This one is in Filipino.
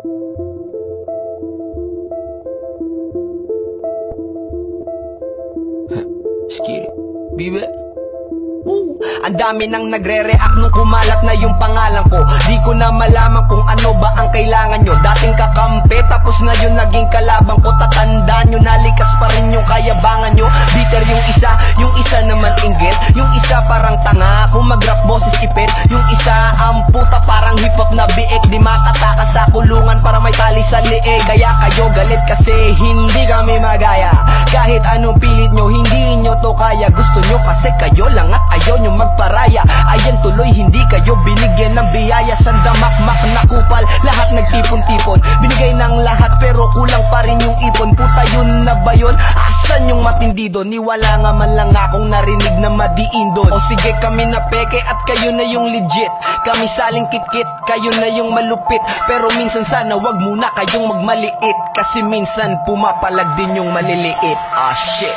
Skip. Bibe. Ang dami nang nagre-react nung kumalat na yung pangalan ko. Di ko na malaman kung ano ba ang kailangan nyo. Dating kakampi, tapos ngayon naging kalabang ko. Tatandaan nyo, nalikas pa rin yung kayabangan nyo. Bitter yung isa naman inggit. Yung isa parang tanga, kung mag-rap boses ipit. Yung isa ang puta parang hip-hop na biik. Di makataka sa kulungan para may tali sa liig. Kaya kayo galit kasi hindi kami magaya. Kahit anong pilit nyo, hindi nyo to kaya. Gusto nyo kasi kayo lang at ayaw nyo magparaya. Ayan tuloy, hindi kayo binigyan ng biyaya. Sandamakmak na kupal, lahat nagtipon-tipon. Binigay ng lahat pero kulang pa rin yung ipon. Puta yun na ba yun? Asan yung matindi doon? Niwala nga man lang akong narinig na madiin doon. O sige kami na peke at kayo na yung legit. Kami saling kit-kit, kayo na yung malupit. Pero minsan sana wag muna kayong magmaliit. Kasi minsan pumapalag din yung maliliit. Ah shit.